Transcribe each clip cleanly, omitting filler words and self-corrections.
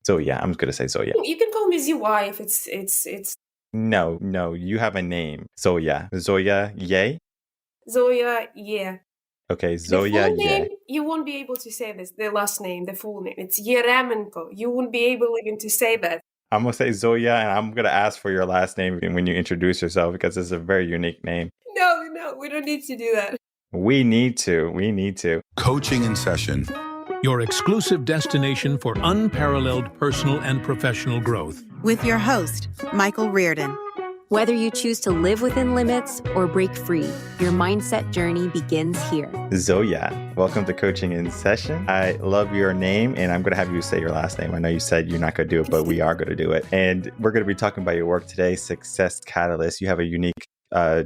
Zoia. I'm going to say Zoia. You can call me ZY if it's. No, you have a name. Zoia. Zoia Ye? Zoia Ye. Okay, The Zoia full name, Ye. you won't be able to say this. The last name, the full name. It's Yeremenko. You won't be able even to say that. I'm going to say Zoia, and I'm going to ask for your last name when you introduce yourself because it's a very unique name. No, we don't need to do that. We need to. Coaching in Session. Your exclusive destination for unparalleled personal and professional growth. With your host, Michael Rearden. Whether you choose to live within limits or break free, your mindset journey begins here. Zoia, welcome to Coaching in Session. I love your name, and I'm going to have you say your last name. I know you said you're not going to do it, but we are going to do it. And we're going to be talking about your work today, Success Catalyst. You have a unique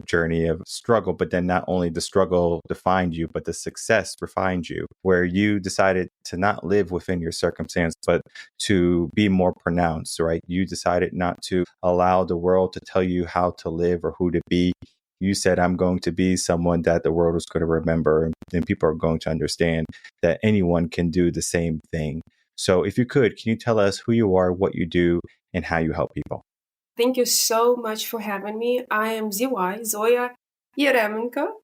journey of struggle, but then not only the struggle defined you, but the success refined you, where you decided to not live within your circumstance, but to be more pronounced, right? You decided not to allow the world to tell you how to live or who to be. You said, I'm going to be someone that the world is going to remember, and people are going to understand that anyone can do the same thing. So if you could, can you tell us who you are, what you do, and how you help people? Thank you so much for having me. I am Zoia Ye.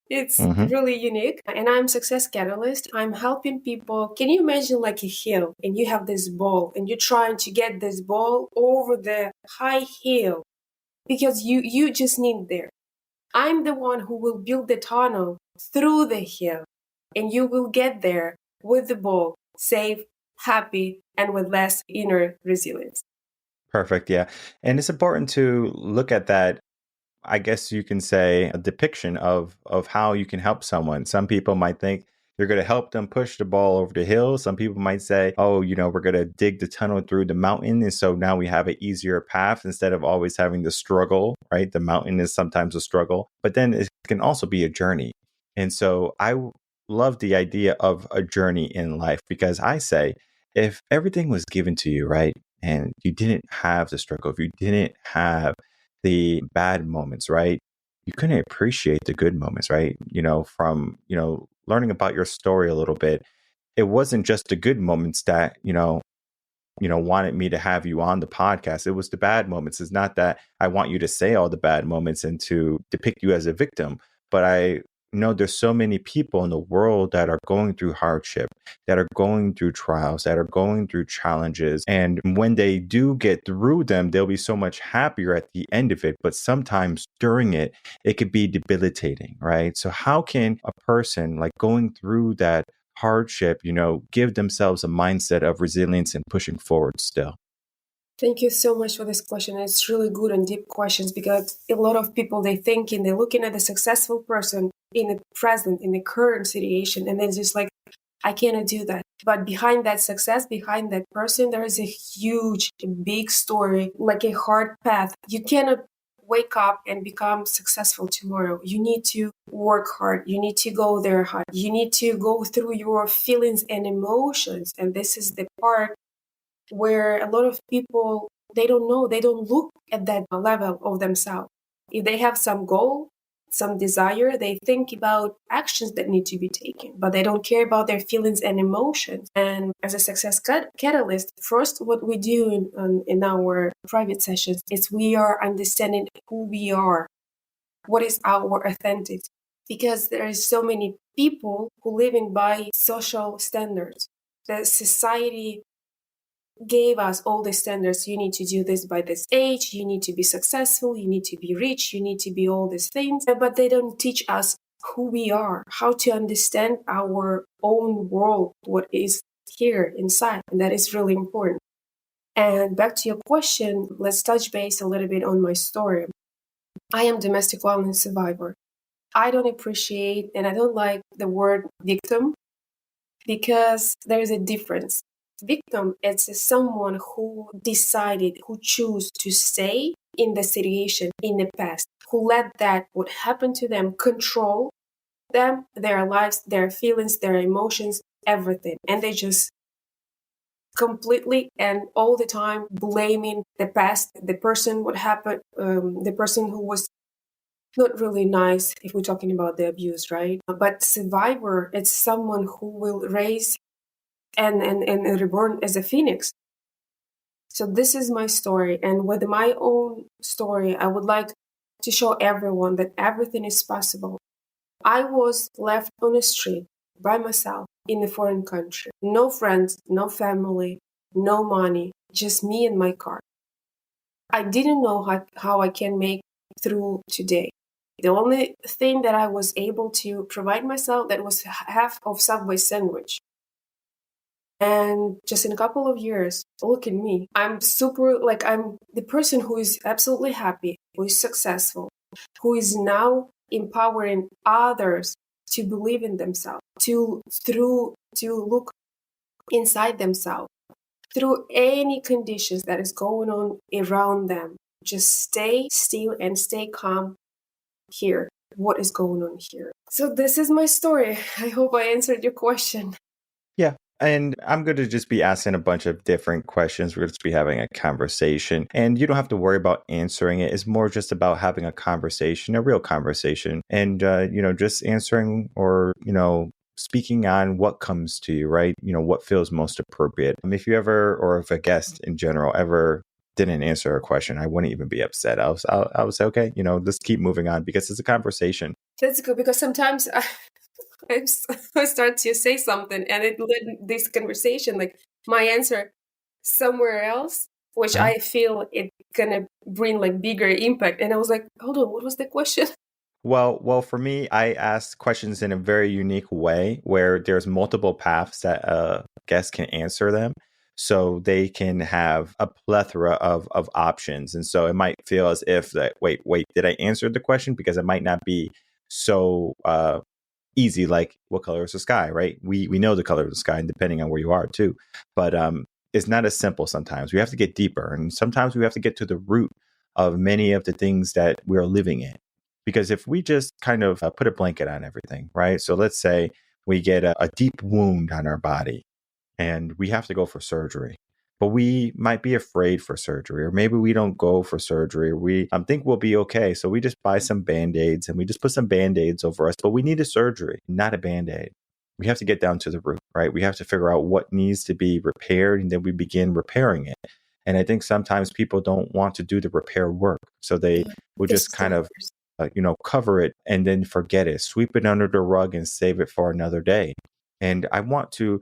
It's really unique. And I'm Success Catalyst. I'm helping people. Can you imagine like a hill and you have this ball and you're trying to get this ball over the high hill because you just need there. I'm the one who will build the tunnel through the hill and you will get there with the ball, safe, happy, and with less inner resilience. Perfect. Yeah. And it's important to look at that, I guess you can say, a depiction of how you can help someone. Some people might think you're going to help them push the ball over the hill. Some people might say, oh, we're going to dig the tunnel through the mountain. And so now we have an easier path instead of always having the struggle, right? The mountain is sometimes a struggle, but then it can also be a journey. And so I love the idea of a journey in life because I say, if everything was given to you, right? And you didn't have the struggle, if you didn't have the bad moments, right? You couldn't appreciate the good moments, right? From, learning about your story a little bit, it wasn't just the good moments that, wanted me to have you on the podcast. It was the bad moments. It's not that I want you to say all the bad moments and to depict you as a victim, but I know there's so many people in the world that are going through hardship, that are going through trials, that are going through challenges. And when they do get through them, they'll be so much happier at the end of it. But sometimes during it, it could be debilitating, right? So how can a person like going through that hardship, give themselves a mindset of resilience and pushing forward still? Thank you so much for this question. It's really good and deep questions because a lot of people, they're looking at the successful person in the present, in the current situation, and then just like, I cannot do that. But behind that success, behind that person, there is a huge, big story, like a hard path. You cannot wake up and become successful tomorrow. You need to work hard. You need to go there hard. You need to go through your feelings and emotions. And this is the part where a lot of people, they don't know, they don't look at that level of themselves. If they have some goal, some desire, they think about actions that need to be taken, but they don't care about their feelings and emotions. And as a success catalyst, first, what we do in our private sessions is we are understanding who we are, what is our authentic, because there is so many people who living by social standards. The society gave us all the standards. You need to do this by this age. You need to be successful. You need to be rich. You need to be all these things. But they don't teach us who we are, how to understand our own world, what is here inside. And that is really important. And back to your question, let's touch base a little bit on my story. I am domestic violence survivor. I don't appreciate and I don't like the word victim because there is a difference. Victim is someone who decided, who chose to stay in the situation in the past, who let that what happened to them control them, their lives, their feelings, their emotions, everything. And they just completely and all the time blaming the past, the person what happened, the person who was not really nice if we're talking about the abuse, right? But survivor, it's someone who will raise and reborn as a phoenix. So this is my story. And with my own story, I would like to show everyone that everything is possible. I was left on the street by myself in a foreign country. No friends, no family, no money, just me and my car. I didn't know how I can make through today. The only thing that I was able to provide myself, that was half of Subway sandwich. And just in a couple of years, look at me. I'm the person who is absolutely happy, who is successful, who is now empowering others to believe in themselves, to look inside themselves, through any conditions that is going on around them. Just stay still and stay calm here. What is going on here? So this is my story. I hope I answered your question. Yeah. And I'm going to just be asking a bunch of different questions. We're going to be having a conversation, and you don't have to worry about answering it. It's more just about having a conversation, a real conversation, and, just answering or, speaking on what comes to you, right? What feels most appropriate. If you ever, or if a guest in general ever didn't answer a question, I wouldn't even be upset. I would say, okay, let's keep moving on, because it's a conversation. That's good, because sometimes I start to say something and it led this conversation, like my answer somewhere else, which I feel it gonna bring like bigger impact. And I was like, hold on, what was the question? Well, for me, I ask questions in a very unique way where there's multiple paths that a guest can answer them. So they can have a plethora of options. And so it might feel as if that, wait, did I answer the question? Because it might not be so easy, like what color is the sky, right? We know the color of the sky, depending on where you are too. But it's not as simple sometimes. We have to get deeper. And sometimes we have to get to the root of many of the things that we're living in. Because if we just kind of put a blanket on everything, right? So let's say we get a deep wound on our body and we have to go for surgery, but we might be afraid for surgery, or maybe we don't go for surgery. Or we think we'll be okay. So we just buy some Band-Aids and we just put some Band-Aids over us, but we need a surgery, not a Band-Aid. We have to get down to the root, right? We have to figure out what needs to be repaired, and then we begin repairing it. And I think sometimes people don't want to do the repair work. So they will just kind of cover it and then forget it, sweep it under the rug and save it for another day. And I want to,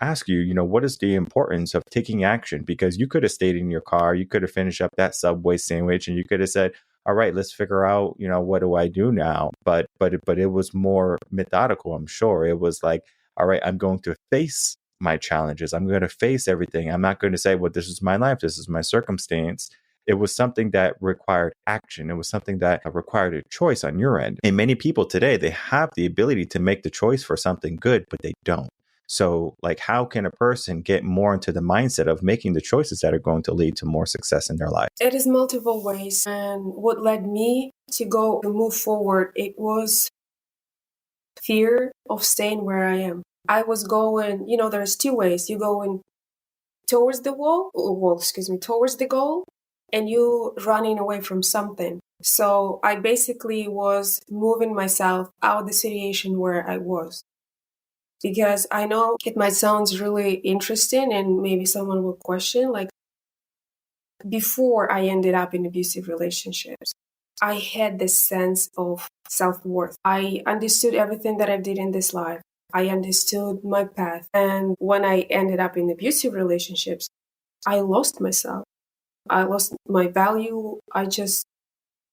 ask you, what is the importance of taking action? Because you could have stayed in your car, you could have finished up that Subway sandwich, and you could have said, all right, let's figure out, what do I do now? But it was more methodical, I'm sure. It was like, all right, I'm going to face my challenges. I'm going to face everything. I'm not going to say, well, this is my life, this is my circumstance. It was something that required action. It was something that required a choice on your end. And many people today, they have the ability to make the choice for something good, but they don't. So, like, how can a person get more into the mindset of making the choices that are going to lead to more success in their life? It is multiple ways. And what led me to go and move forward, it was fear of staying where I am. I was going, there's two ways. You going towards the towards the goal, and you running away from something. So I basically was moving myself out of the situation where I was. Because I know it might sound really interesting and maybe someone will question, like, before I ended up in abusive relationships, I had this sense of self-worth. I understood everything that I did in this life. I understood my path. And when I ended up in abusive relationships, I lost myself. I lost my value.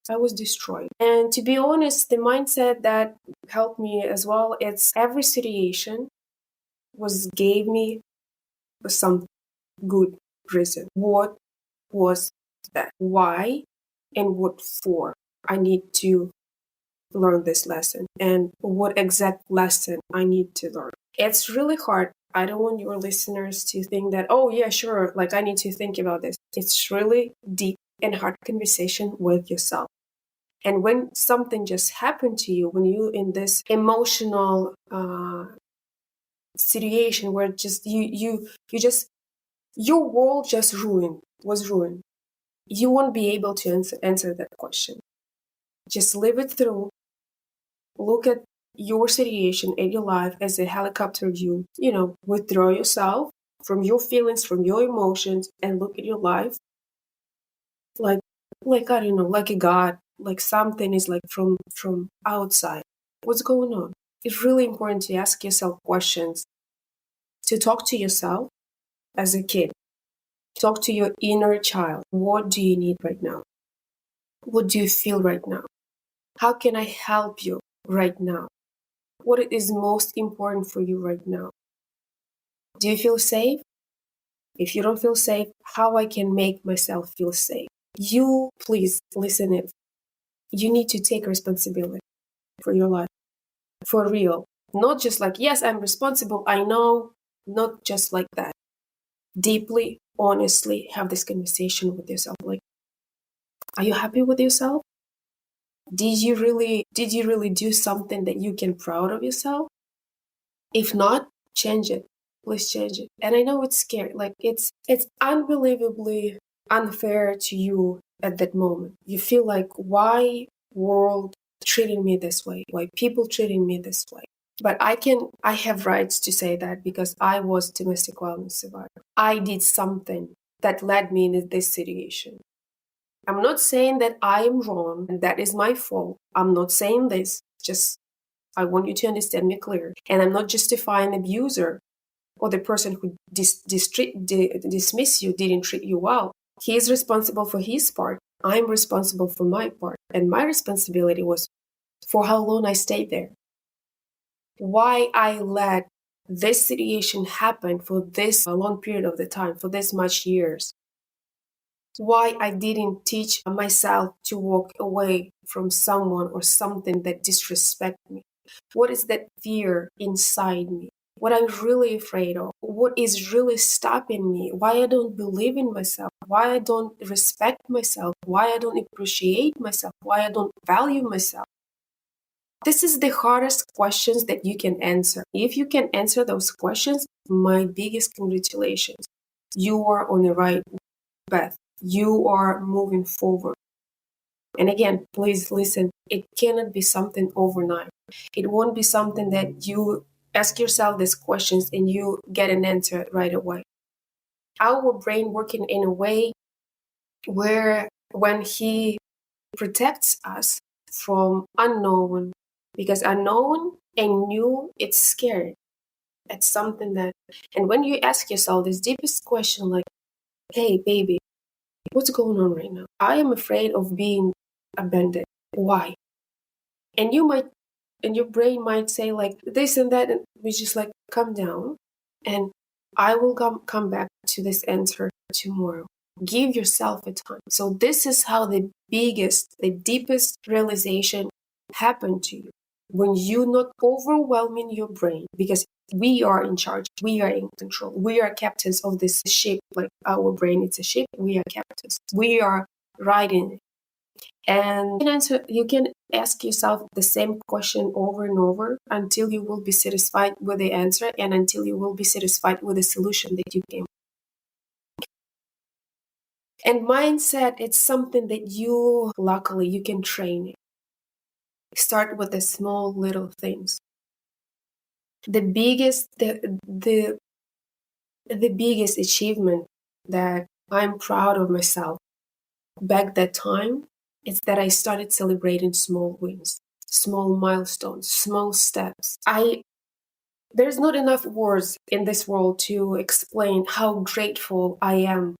I was destroyed. And to be honest, the mindset that helped me as well, it's every situation gave me some good reason. What was that? Why and what for? I need to learn this lesson, and what exact lesson I need to learn. It's really hard. I don't want your listeners to think that, oh yeah, sure, like I need to think about this. It's really deep and hard conversation with yourself. And when something just happened to you, when you in this emotional situation where just your world just was ruined, you won't be able to answer that question. Just live it through. Look at your situation and your life as a helicopter view. Withdraw yourself from your feelings, from your emotions, and look at your life like I don't know, like a god, like something is like from outside. What's going on? It's really important to ask yourself questions, to talk to yourself as a kid. Talk to your inner child. What do you need right now? What do you feel right now? How can I help you right now? What is most important for you right now? Do you feel safe? If you don't feel safe, how I can make myself feel safe? You, please listen it. You need to take responsibility for your life, for real. Not just like, yes, I'm responsible, I know, not just like that. Deeply, honestly, have this conversation with yourself. Like, are you happy with yourself? Did you really do something that you can proud of yourself? If not, change it. Please change it. And I know it's scary. Like it's unbelievably unfair to you at that moment. You feel like, why world treating me this way? Why people treating me this way? But I have rights to say that because I was domestic violence survivor. I did something that led me into this situation. I'm not saying that I am wrong and that is my fault. I'm not saying this. Just I want you to understand me clear. And I'm not justifying the abuser or the person who dismiss you, didn't treat you well. He is responsible for his part. I'm responsible for my part. And my responsibility was for how long I stayed there. Why I let this situation happen for this long period of the time, for this much years. Why I didn't teach myself to walk away from someone or something that disrespect me. What is that fear inside me? What I'm really afraid of? What is really stopping me? Why I don't believe in myself? Why I don't respect myself? Why I don't appreciate myself? Why I don't value myself? This is the hardest questions that you can answer. If you can answer those questions, my biggest congratulations. You are on the right path. You are moving forward. And again, please listen, it cannot be something overnight. It won't be something that you ask yourself these questions and you get an answer right away. Our brain working in a way where when he protects us from unknown, because unknown and new, it's scary. It's something that, and when you ask yourself this deepest question, like, hey, baby, what's going on right now? I am afraid of being abandoned. Why? And your brain might say like this and that, and we just like, calm down, and I will come back to this answer tomorrow. Give yourself a time. So this is how the deepest realization happened to you. When you're not overwhelming your brain, because we are in charge, we are in control, we are captains of this ship. Like our brain, it's a ship, we are captains. We are riding it. And you can ask yourself the same question over and over until you will be satisfied with the answer and until you will be satisfied with the solution that you came. And mindset, it's something that luckily, you can train it. Start with the small little things. The biggest achievement that I'm proud of myself back that time is that I started celebrating small wins, small milestones, small steps. There's not enough words in this world to explain how grateful I am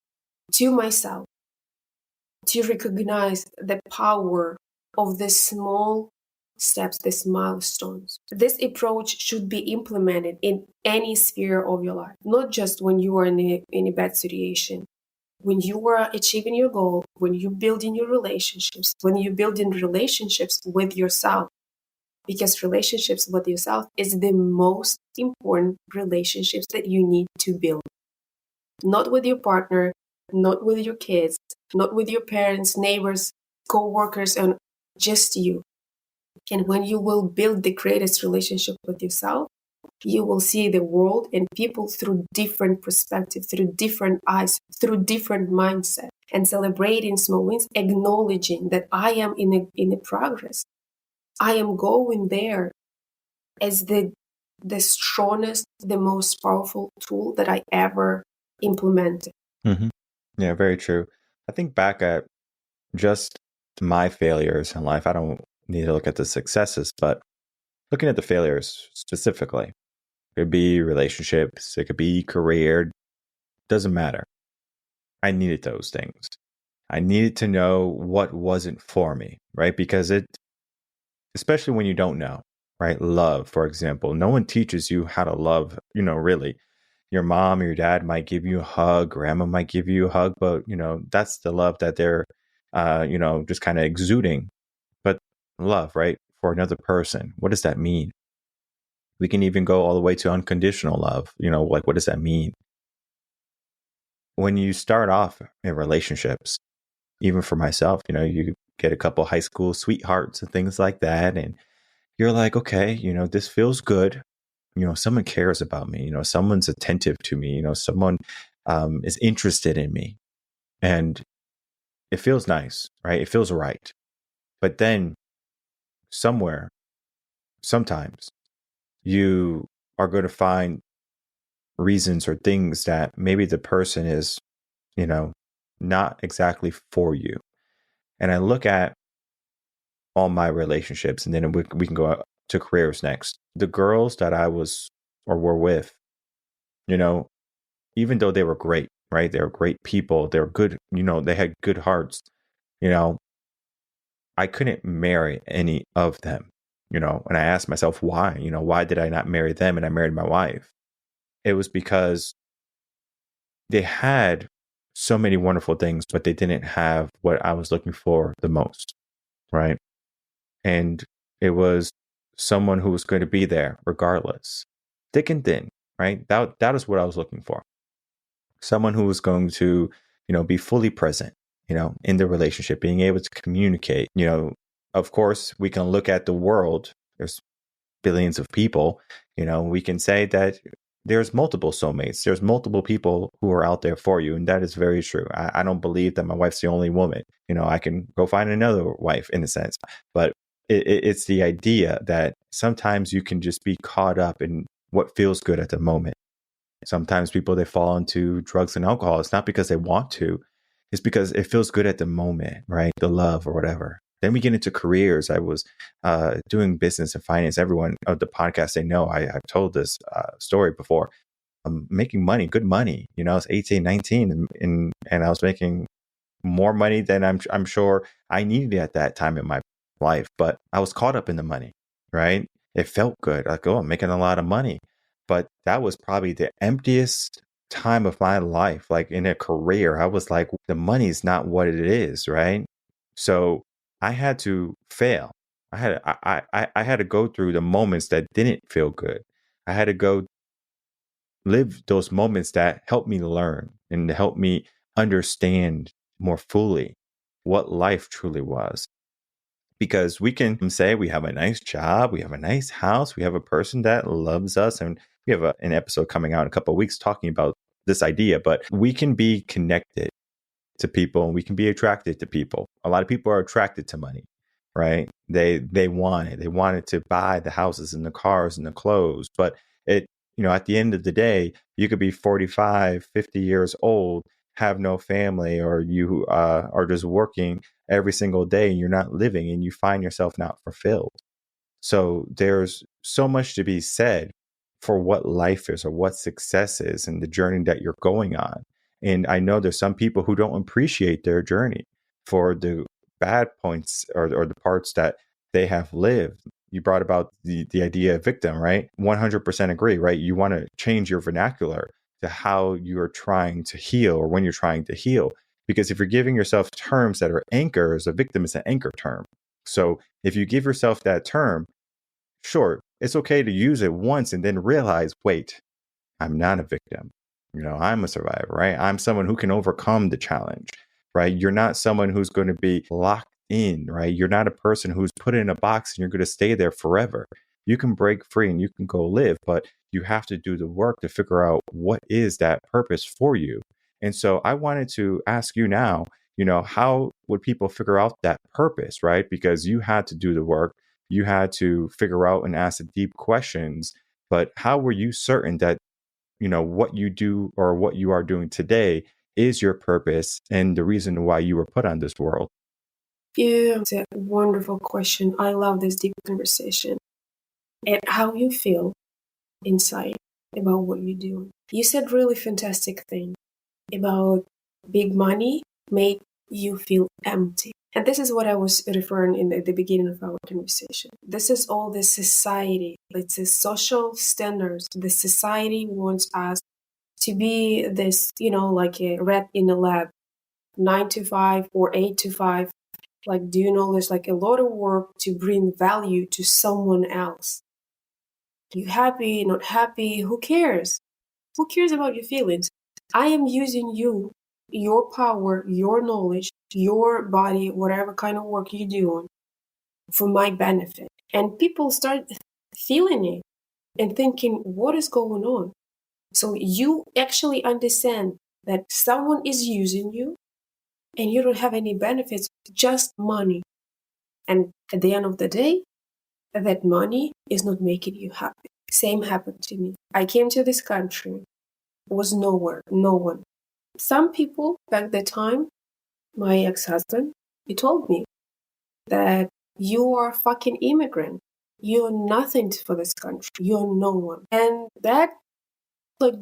to myself to recognize the power of these small steps, these milestones. This approach should be implemented in any sphere of your life, not just when you are in a bad situation. When you are achieving your goal, when you're building your relationships, when you're building relationships with yourself, because relationships with yourself is the most important relationships that you need to build. Not with your partner, not with your kids, not with your parents, neighbors, co-workers, and just you. And when you will build the greatest relationship with yourself, you will see the world and people through different perspectives, through different eyes, through different mindset, and celebrating small wins, acknowledging that I am in a progress. I am going there as the the strongest, the most powerful tool that I ever implemented. Hmm. Yeah, very true. I think back at just my failures in life. I don't need to look at the successes, but looking at the failures specifically, it could be relationships, it could be career, doesn't matter. I needed those things. I needed to know what wasn't for me, right? Because especially when you don't know, right? Love, for example, no one teaches you how to love, really. Your mom or your dad might give you a hug, grandma might give you a hug, but, that's the love that they're, just kind of exuding. But love, right? For another person, what does that mean? We can even go all the way to unconditional love. Like, what does that mean? When you start off in relationships, even for myself, you get a couple high school sweethearts and things like that. And you're like, okay, this feels good. Someone cares about me. Someone's attentive to me. Someone is interested in me. And it feels nice, right? It feels right. But then somewhere, sometimes you are going to find reasons or things that maybe the person is, not exactly for you. And I look at all my relationships, and then we can go to careers next. The girls that I was or were with, you know, even though they were great, right? They were great people. They were good, they had good hearts, you know, I couldn't marry any of them, and I asked myself why, why did I not marry them and I married my wife? It was because they had so many wonderful things, but they didn't have what I was looking for the most, right? And it was someone who was going to be there regardless, thick and thin, right? That is what I was looking for. Someone who was going to, be fully present, in the relationship, being able to communicate. Of course, we can look at the world. There's billions of people. We can say that there's multiple soulmates. There's multiple people who are out there for you. And that is very true. I don't believe that my wife's the only woman. I can go find another wife in a sense. But it's the idea that sometimes you can just be caught up in what feels good at the moment. Sometimes people, they fall into drugs and alcohol. It's not because they want to. It's because it feels good at the moment, right? The love or whatever. Then we get into careers. I was doing business and finance. Everyone of the podcast, they know I've told this story before. I'm making money, good money. I was 18, 19, and I was making more money than I'm sure I needed at that time in my life. But I was caught up in the money, right? It felt good. Like, oh, I'm making a lot of money. But that was probably the emptiest time of my life. Like in a career, I was like, the money's not what it is, right? So I had to fail. I had to go through the moments that didn't feel good. I had to go live those moments that helped me learn and help me understand more fully what life truly was. Because we can say we have a nice job, we have a nice house, we have a person that loves us, and we have an episode coming out in a couple of weeks talking about this idea, but we can be connected to people and we can be attracted to people. A lot of people are attracted to money, right? They want it. They wanted to buy the houses and the cars and the clothes, but at the end of the day, you could be 45, 50 years old, have no family, or you are just working every single day and you're not living and you find yourself not fulfilled. So there's so much to be said for what life is or what success is and the journey that you're going on. And I know there's some people who don't appreciate their journey for the bad points or the parts that they have lived. You brought about the idea of victim, right? 100% agree, right? You want to change your vernacular to how you're trying to heal or when you're trying to heal. Because if you're giving yourself terms that are anchors, a victim is an anchor term. So if you give yourself that term, sure, it's okay to use it once and then realize, wait, I'm not a victim. I'm a survivor, right? I'm someone who can overcome the challenge, right? You're not someone who's going to be locked in, right? You're not a person who's put in a box and you're going to stay there forever. You can break free and you can go live, but you have to do the work to figure out what is that purpose for you. And so I wanted to ask you now, how would people figure out that purpose, right? Because you had to do the work. You had to figure out and ask the deep questions. but how were you certain that, what you do or what you are doing today is your purpose and the reason why you were put on this world? Yeah, it's a wonderful question. I love this deep conversation. And how you feel inside about what you do. You said really fantastic thing about big money make you feel empty. And this is what I was referring in at the beginning of our conversation. This is all the society. It's the social standards. The society wants us to be this, like a rat in a lab, 9 to 5 or 8 to 5, like doing all this, like a lot of work to bring value to someone else. You happy, not happy, who cares? Who cares about your feelings? I am using you, your power, your knowledge, your body, whatever kind of work you're doing for my benefit. And people start feeling it and thinking, what is going on? So you actually understand that someone is using you and you don't have any benefits, just money. And at the end of the day, that money is not making you happy. Same happened to me. I came to this country, was nowhere, no one. Some people back that time, my ex-husband, he told me that you are a fucking immigrant. You're nothing for this country. You're no one. And that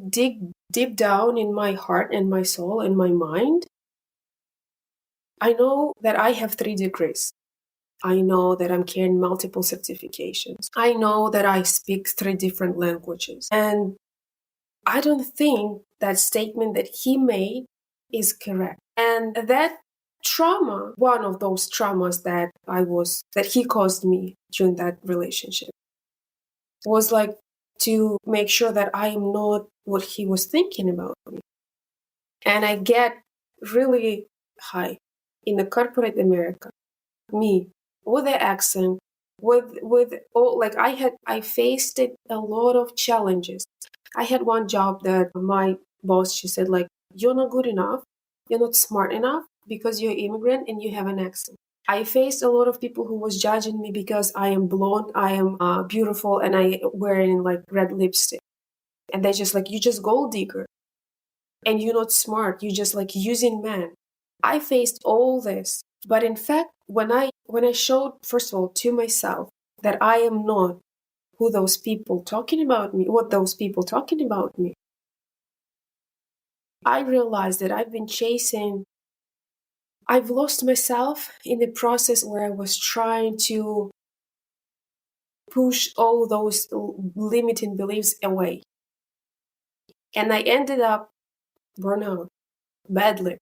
dig deep down in my heart and my soul and my mind. I know that I have 3 degrees. I know that I'm carrying multiple certifications. I know that I speak 3 different languages. And I don't think that statement that he made is correct. And that trauma, one of those traumas that he caused me during that relationship, was like to make sure that I am not what he was thinking about me. And I get really high in the corporate America, me, with the accent, with all, like I faced it a lot of challenges. I had one job that my boss, she said, like, you're not good enough, you're not smart enough because you're immigrant and you have an accent. I faced a lot of people who was judging me because I am blonde, I am beautiful, and I wearing like red lipstick. And they're just like, you just gold digger. And you're not smart, you're just like using men. I faced all this. But in fact, when I showed, first of all, to myself that I am not what those people talking about me, I realized that I've lost myself in the process where I was trying to push all those limiting beliefs away. And I ended up burnout badly.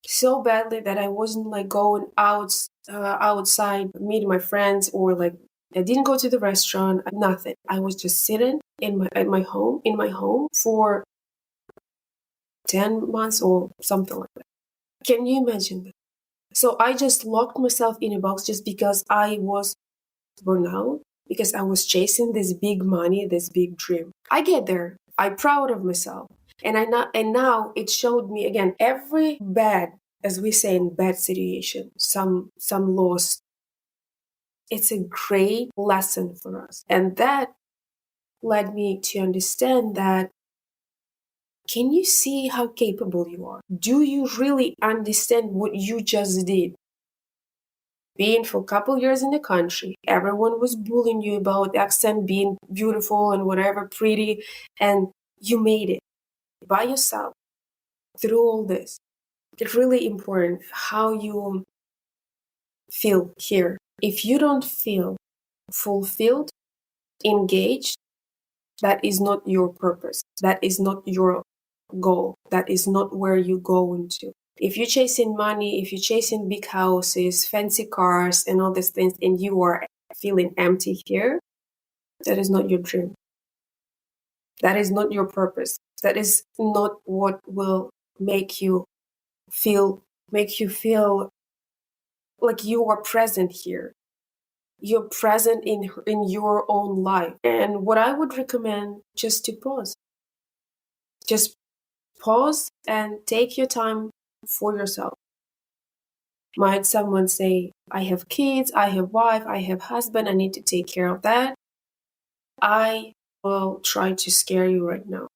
So badly that I wasn't like going outside, meeting my friends, or like I didn't go to the restaurant, nothing. I was just sitting in my home for 10 months or something like that. Can you imagine that? So I just locked myself in a box just because I was burnout, because I was chasing this big money, this big dream. I get there. I'm proud of myself. And now it showed me again, every bad, as we say in bad situation, some loss, it's a great lesson for us. And that led me to understand that, can you see how capable you are? Do you really understand what you just did? Being for a couple years in the country, everyone was bullying you about accent, being beautiful and whatever, pretty, and you made it by yourself through all this. It's really important how you feel here. If you don't feel fulfilled, engaged, that is not your purpose. That is not your goal. That is not where you're going to. If you're chasing money, if you're chasing big houses, fancy cars, and all these things, and you are feeling empty here, that is not your dream. That is not your purpose. That is not what will make you feel like you are present here. You're present in your own life. And what I would recommend, just to pause. Just pause and take your time for yourself. Might someone say, I have kids, I have wife, I have husband, I need to take care of that. I will try to scare you right now.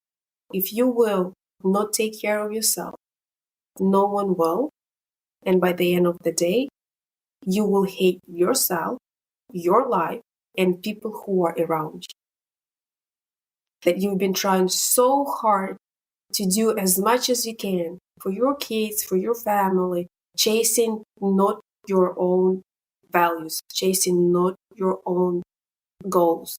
If you will not take care of yourself, no one will. And by the end of the day, you will hate yourself, your life, and people who are around you. That you've been trying so hard to do as much as you can for your kids, for your family, chasing not your own values, chasing not your own goals.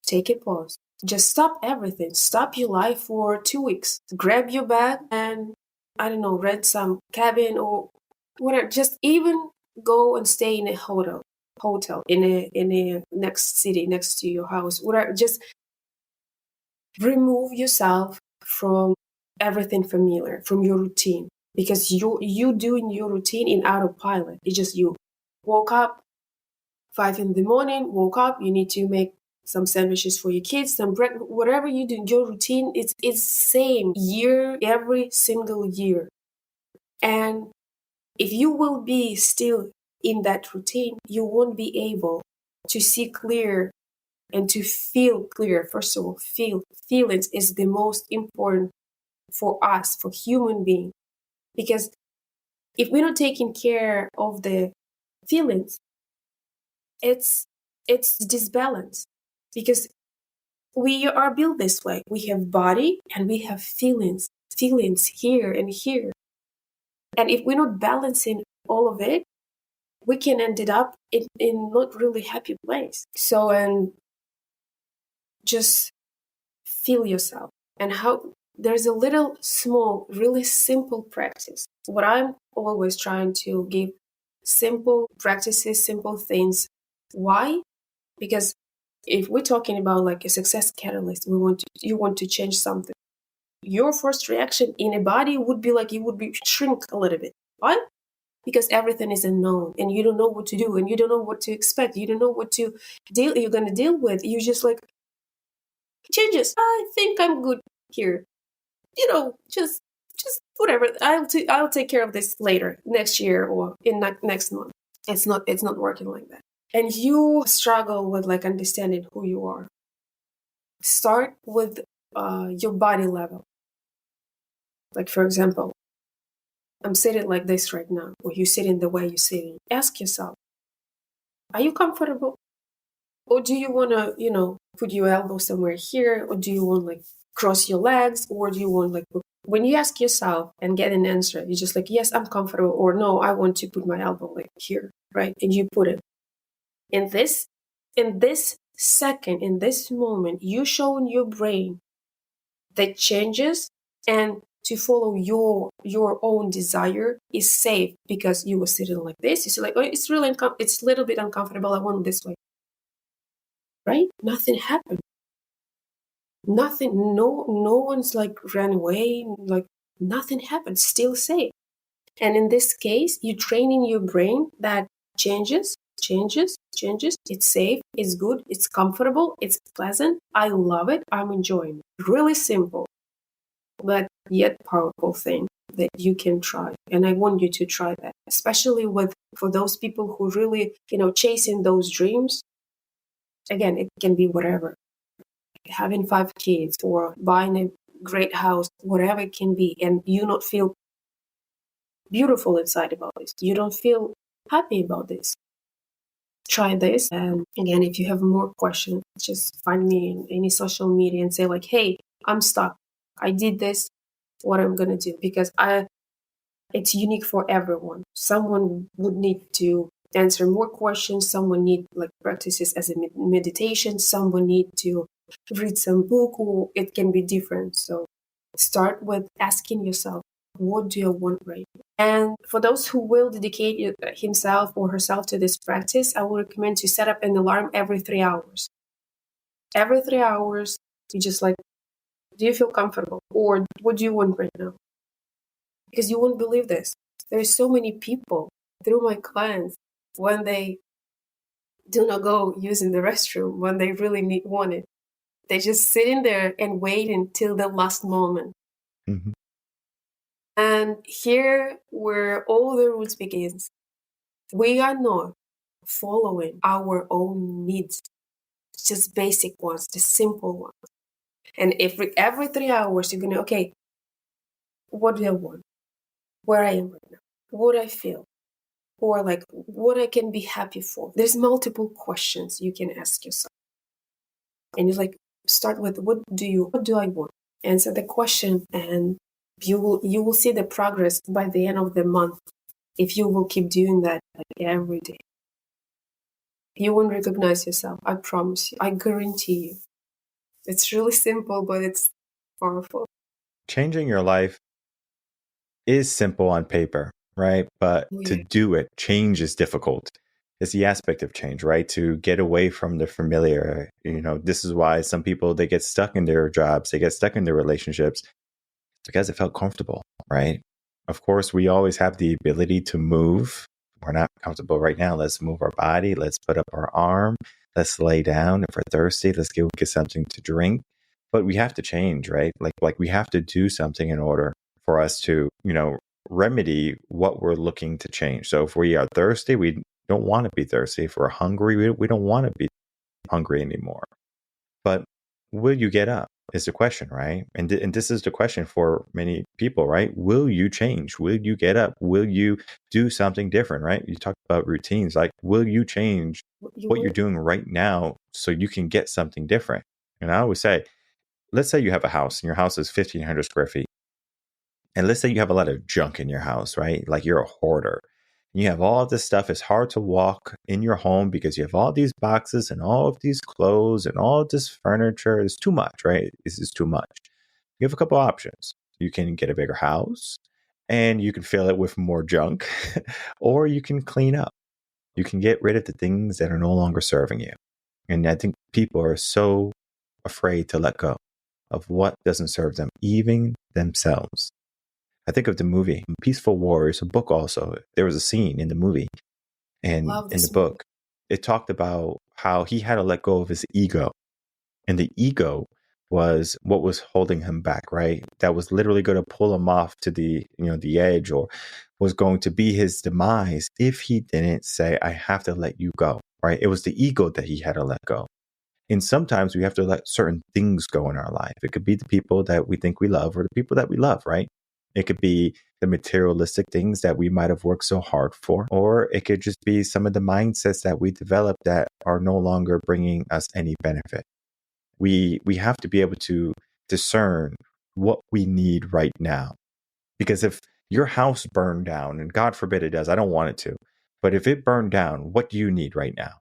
Take a pause. Just stop everything. Stop your life for 2 weeks. Grab your bag and, I don't know, rent some cabin or whatever. Just even go and stay in a hotel in a next city next to your house. Whatever. Just remove yourself from everything familiar, from your routine, because you doing your routine in autopilot. It's just you woke up 5 in the morning, woke up, you need to make some sandwiches for your kids, some bread, whatever you do, your routine, it's same year, every single year. And if you will be still in that routine, you won't be able to see clear and to feel clear. First of all, feelings is the most important for us, for human beings. Because if we're not taking care of the feelings, it's disbalance. Because we are built this way. We have body and we have feelings here and here. And if we're not balancing all of it, we can end it up in not really happy place. So, and just feel yourself. And how there's a little small, really simple practice. What I'm always trying to give simple practices, simple things. Why? Because if we're talking about like a success catalyst, you want to change something. Your first reaction in a body would be like you would be shrink a little bit. Why? Because everything is unknown and you don't know what to do and you don't know what to expect. You don't know what to you're gonna deal with. You just like changes. I think I'm good here. Just whatever. I'll take care of this later, next year or in next month. It's not working like that. And you struggle with like understanding who you are. Start with your body level. Like, for example, I'm sitting like this right now, or you sitting the way you're sitting. Ask yourself, are you comfortable? Or do you want to, put your elbow somewhere here? Or do you want like cross your legs? Or do you want like, when you ask yourself and get an answer, you're just like, yes, I'm comfortable. Or no, I want to put my elbow like here, right? And you put it. In this second, in this moment, you showing your brain that changes and to follow your own desire is safe because you were sitting like this. You see, like, oh, it's really it's a little bit uncomfortable. I want it this way, right? Nothing happened. Nothing. No one's like ran away. Like nothing happened. Still safe. And in this case, you're training your brain that changes. It's safe. It's good. It's comfortable. It's pleasant. I love it. I'm enjoying it. Really simple, but yet powerful thing that you can try. And I want you to try that, especially for those people who really, chasing those dreams. Again, it can be whatever. Having 5 kids or buying a great house, whatever it can be, and you not feel beautiful inside about this. You don't feel happy about this. Try this. And again, if you have more questions, just find me in any social media and say like, hey, I'm stuck. I did this. What I'm going to do? Because it's unique for everyone. Someone would need to answer more questions. Someone need like practices as a meditation. Someone need to read some book, or it can be different. So start with asking yourself, what do I want right now? And for those who will dedicate himself or herself to this practice, I would recommend to set up an alarm every 3 hours. Every 3 hours, you just like, do you feel comfortable? Or what do you want right now? Because you won't believe this. There's so many people through my clients when they do not go using the restroom, when they really want it. They just sitting there and waiting till the last moment. Mm-hmm. And here where all the roots begins. We are not following our own needs. just basic ones, the simple ones. And every 3 hours, you're going to, okay, what do I want? Where I am right now? What I feel? Or like what I can be happy for. There's multiple questions you can ask yourself. And it's like, start with what do I want? Answer the question, and you will see the progress by the end of the month if you will keep doing that like every day. You won't recognize yourself. I promise you. I guarantee you. It's really simple, but it's powerful. Changing your life is simple on paper, right? But to do it, change is difficult. It's the aspect of change, right? To get away from the familiar. This is why some people, they get stuck in their jobs, they get stuck in their relationships because it felt comfortable, right? Of course, we always have the ability to move. We're not comfortable right now. Let's move our body. Let's put up our arm. Let's lay down. If we're thirsty, let's get something to drink. But we have to change, right? Like we have to do something in order for us to, remedy what we're looking to change. So if we are thirsty, we don't want to be thirsty. If we're hungry, we don't want to be hungry anymore. But will you get up is the question, right? And this is the question for many people, right? Will you change? Will you get up? Will you do something different, right? You talked about routines. Like, will you change what you're doing right now so you can get something different? And I always say, let's say you have a house and your house is 1,500 square feet. And let's say you have a lot of junk in your house, right? Like you're a hoarder. You have all this stuff. It's hard to walk in your home because you have all these boxes and all of these clothes and all of this furniture. It's too much, right? This is too much. You have a couple options. You can get a bigger house and you can fill it with more junk, or you can clean up. You can get rid of the things that are no longer serving you. And I think people are so afraid to let go of what doesn't serve them, even themselves. I think of the movie Peaceful Warriors, a book also. There was a scene in the movie and in the book, it talked about how he had to let go of his ego. And the ego was what was holding him back, right? That was literally going to pull him off to the edge, or was going to be his demise if he didn't say, I have to let you go, right? It was the ego that he had to let go. And sometimes we have to let certain things go in our life. It could be the people that we think we love or the people that we love, right? It could be the materialistic things that we might have worked so hard for, or it could just be some of the mindsets that we developed that are no longer bringing us any benefit. We have to be able to discern what we need right now. Because if your house burned down, and God forbid it does, I don't want it to, but if it burned down, what do you need right now?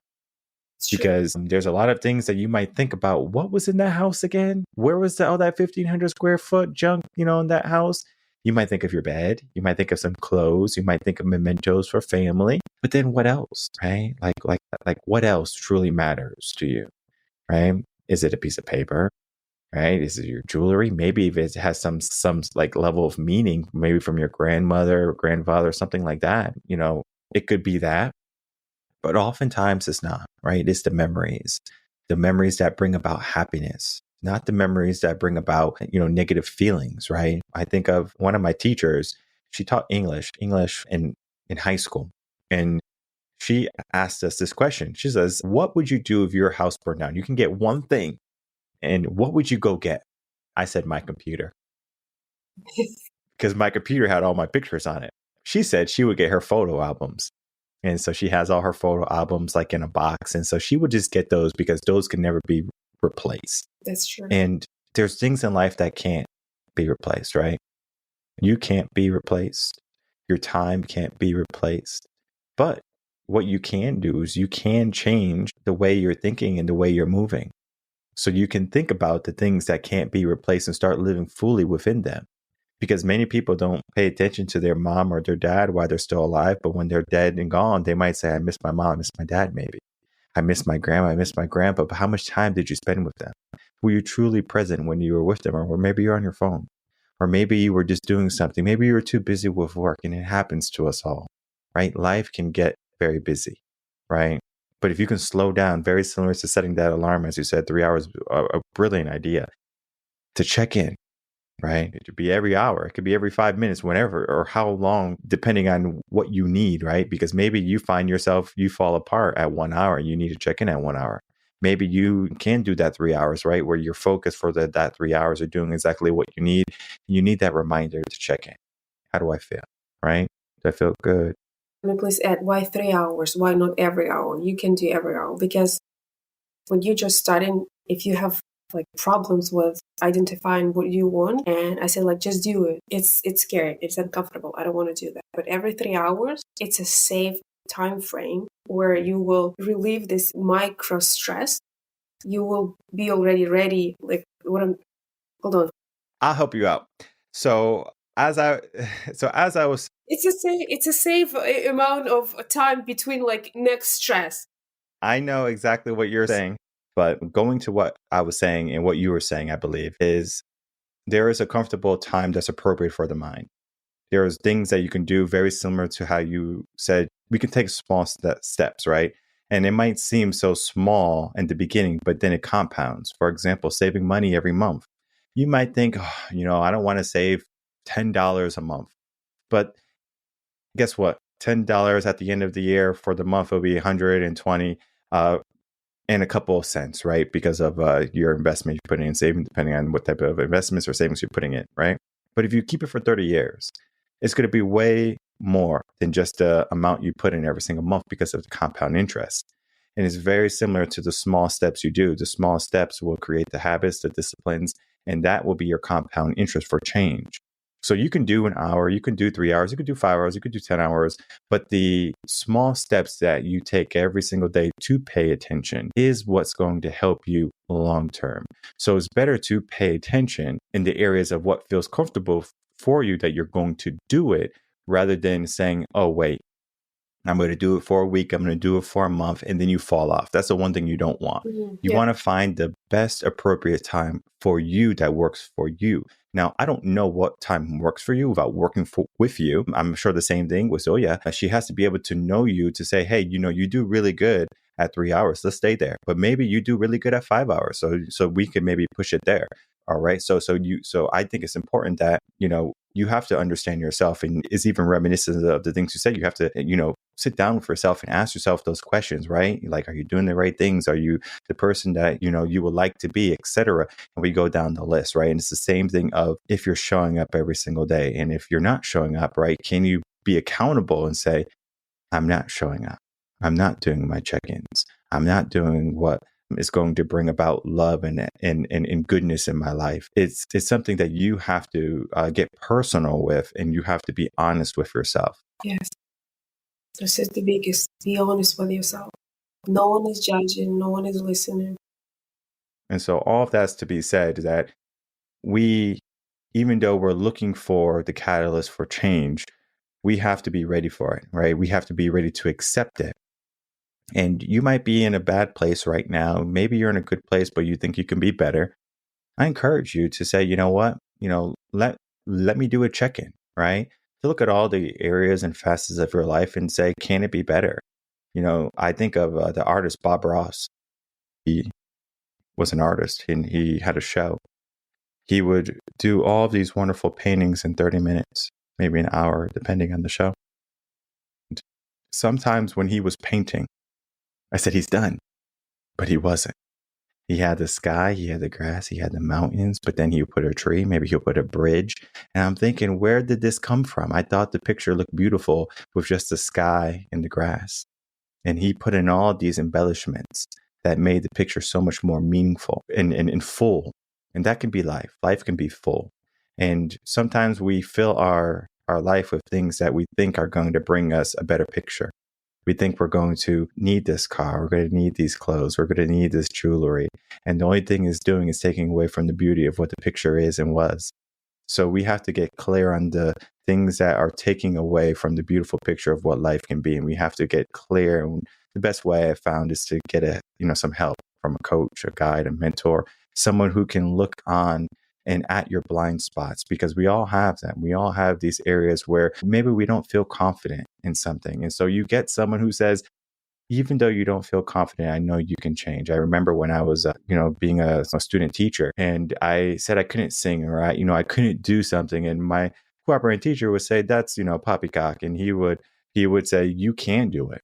Because there's a lot of things that you might think about. What was in that house again? Where was all that 1,500 square foot junk, in that house? You might think of your bed. You might think of some clothes. You might think of mementos for family. But then what else, right? Like what else truly matters to you, right? Is it a piece of paper, right? Is it your jewelry? Maybe if it has some like level of meaning, maybe from your grandmother or grandfather, something like that, it could be that. But oftentimes it's not, right? It's the memories that bring about happiness, not the memories that bring about, negative feelings, right? I think of one of my teachers. She taught English in high school. And she asked us this question. She says, what would you do if your house burned down? You can get one thing. And what would you go get? I said, my computer. Because my computer had all my pictures on it. She said she would get her photo albums. And so she has all her photo albums like in a box. And so she would just get those because those can never be replaced. That's true. And there's things in life that can't be replaced, right? You can't be replaced. Your time can't be replaced. But what you can do is you can change the way you're thinking and the way you're moving. So you can think about the things that can't be replaced and start living fully within them. Because many people don't pay attention to their mom or their dad while they're still alive. But when they're dead and gone, they might say, I miss my mom, I miss my dad, maybe. I miss my grandma, I miss my grandpa. But how much time did you spend with them? Were you truly present when you were with them? Or maybe you're on your phone. Or maybe you were just doing something. Maybe you were too busy with work, and it happens to us all, right? Life can get very busy, right? But if you can slow down, very similar to setting that alarm, as you said, 3 hours, a brilliant idea to check in. Right? It could be every hour. It could be every 5 minutes, whenever, or how long, depending on what you need, right? Because maybe you find yourself, you fall apart at 1 hour and you need to check in at 1 hour. maybe you can do that 3 hours, right? Where you're focused for that 3 hours of doing exactly what you need. You need that reminder to check in. How do I feel? Right? Do I feel good? Let me please add, why 3 hours? Why not every hour? You can do every hour, because when you're just starting, if you have like problems with identifying what you want, and I say like, just do it. It's scary. It's uncomfortable. I don't want to do that. But every 3 hours, it's a safe time frame where you will relieve this micro stress. You will be already ready. Like hold on. I'll help you out. So as I was, It's a safe amount of time between like next stress. I know exactly what you're saying, but going to what I was saying and what you were saying, I believe, is there is a comfortable time that's appropriate for the mind. There's things that you can do very similar to how you said we can take small steps, right? And it might seem so small in the beginning, but then it compounds. For example, saving money every month. You might think, I don't want to save $10 a month. But guess what? $10 at the end of the year for the month will be 120 and a couple of cents, right? Because of your investment you're putting in saving, depending on what type of investments or savings you're putting in, right? But if you keep it for 30 years, it's going to be way more than just the amount you put in every single month because of the compound interest. And it's very similar to the small steps you do. The small steps will create the habits, the disciplines, and that will be your compound interest for change. So you can do an hour, you can do 3 hours, you can do 5 hours, you could do 10 hours, but the small steps that you take every single day to pay attention is what's going to help you long term. So it's better to pay attention in the areas of what feels comfortable for you that you're going to do it, rather than saying, oh, wait, I'm going to do it for a week, I'm going to do it for a month, and then you fall off. That's the one thing you don't want. You want to find the best appropriate time for you that works for you. Now, I don't know what time works for you without working with you. I'm sure the same thing with Zoya. She has to be able to know you to say, hey, you do really good at 3 hours. Let's stay there. But maybe you do really good at 5 hours. So we can maybe push it there. All right. So I think it's important that, you have to understand yourself, and it's even reminiscent of the things you said. You have to, sit down with yourself and ask yourself those questions, right? Like, are you doing the right things? Are you the person that, you would like to be, etc.? And we go down the list, right? And it's the same thing of if you're showing up every single day, and if you're not showing up, right? Can you be accountable and say, I'm not showing up. I'm not doing my check-ins. I'm not doing what is going to bring about love and goodness in my life. It's something that you have to get personal with, and you have to be honest with yourself. Yes. This is the biggest. Be honest with yourself. No one is judging. No one is listening. And so all of that's to be said that we, even though we're looking for the catalyst for change, we have to be ready for it, right? We have to be ready to accept it. And you might be in a bad place right now. Maybe you're in a good place, but you think you can be better. I encourage you to say, you know what, let me do a check-in, right? To look at all the areas and facets of your life and say, can it be better? I think of the artist Bob Ross. He was an artist and he had a show. He would do all of these wonderful paintings in 30 minutes, maybe an hour, depending on the show. And sometimes when he was painting, I said, he's done, but he wasn't. He had the sky, he had the grass, he had the mountains, but then he would put a tree, maybe he'll put a bridge. And I'm thinking, where did this come from? I thought the picture looked beautiful with just the sky and the grass. And he put in all these embellishments that made the picture so much more meaningful and full. And that can be life. Life can be full. And sometimes we fill our life with things that we think are going to bring us a better picture. We think we're going to need this car, we're going to need these clothes, we're going to need this jewelry. And the only thing it's doing is taking away from the beauty of what the picture is and was. So we have to get clear on the things that are taking away from the beautiful picture of what life can be. And we have to get clear. And the best way I found is to get some help from a coach, a guide, a mentor, someone who can look on and at your blind spots, because we all have them. We all have these areas where maybe we don't feel confident in something. And so you get someone who says, even though you don't feel confident, I know you can change. I remember when I was, being a student teacher, and I said I couldn't sing, or I couldn't do something. And my cooperating teacher would say, that's, poppycock. And he would say, you can do it.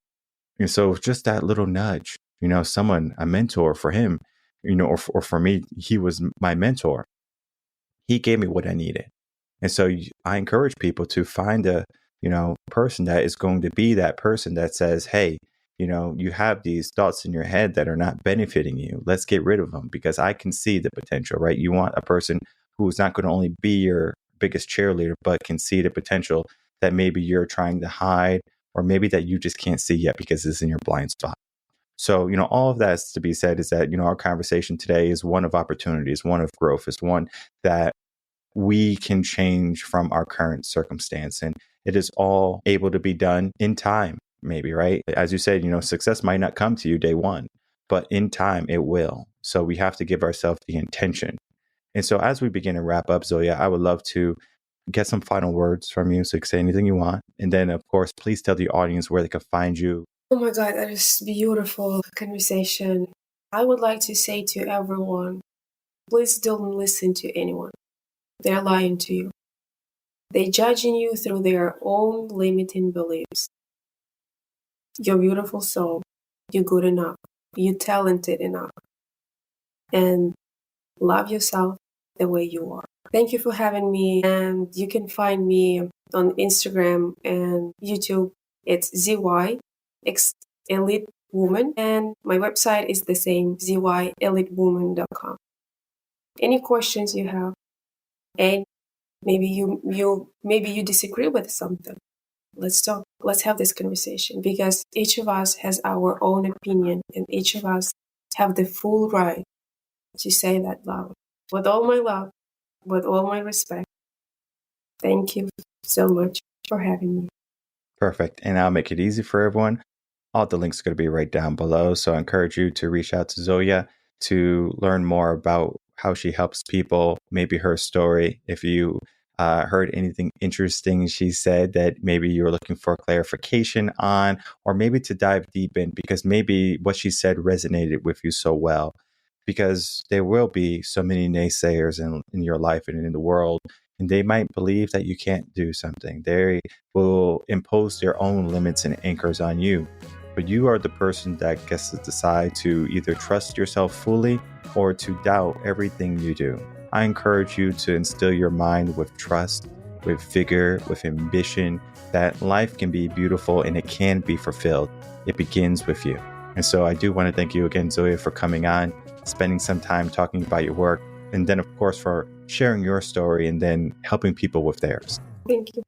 And so just that little nudge, someone, a mentor for him, or for me, he was my mentor. He gave me what I needed. And so I encourage people to find a, person that is going to be that person that says, hey, you have these thoughts in your head that are not benefiting you. Let's get rid of them because I can see the potential, right? You want a person who's not going to only be your biggest cheerleader, but can see the potential that maybe you're trying to hide, or maybe that you just can't see yet because it's in your blind spot. So, all of that is to be said is that, our conversation today is one of opportunities, one of growth, is one that we can change from our current circumstance. And it is all able to be done in time, maybe, right? As you said, success might not come to you day one, but in time it will. So we have to give ourselves the intention. And so as we begin to wrap up, Zoia, I would love to get some final words from you. So you can say anything you want. And then, of course, please tell the audience where they can find you. Oh my God, that is beautiful conversation. I would like to say to everyone, please don't listen to anyone. They're lying to you. They're judging you through their own limiting beliefs. You're beautiful soul. You're good enough. You're talented enough. And love yourself the way you are. Thank you for having me. And you can find me on Instagram and YouTube. It's ZY Elite Woman. And my website is the same, zylitewoman.com. Any questions you have, and maybe you disagree with something, let's talk. Let's have this conversation, because each of us has our own opinion, and each of us have the full right to say that loud. With all my love, with all my respect, thank you so much for having me. Perfect. And I'll make it easy for everyone. All the links are going to be right down below. So I encourage you to reach out to Zoia to learn more about how she helps people, maybe her story. If you heard anything interesting she said that maybe you're looking for clarification on, or maybe to dive deep in, because maybe what she said resonated with you so well, because there will be so many naysayers in your life and in the world, and they might believe that you can't do something. They will impose their own limits and anchors on you. But you are the person that gets to decide to either trust yourself fully or to doubt everything you do. I encourage you to instill your mind with trust, with vigor, with ambition, that life can be beautiful and it can be fulfilled. It begins with you. And so I do want to thank you again, Zoia, for coming on, spending some time talking about your work, and then, of course, for sharing your story and then helping people with theirs. Thank you.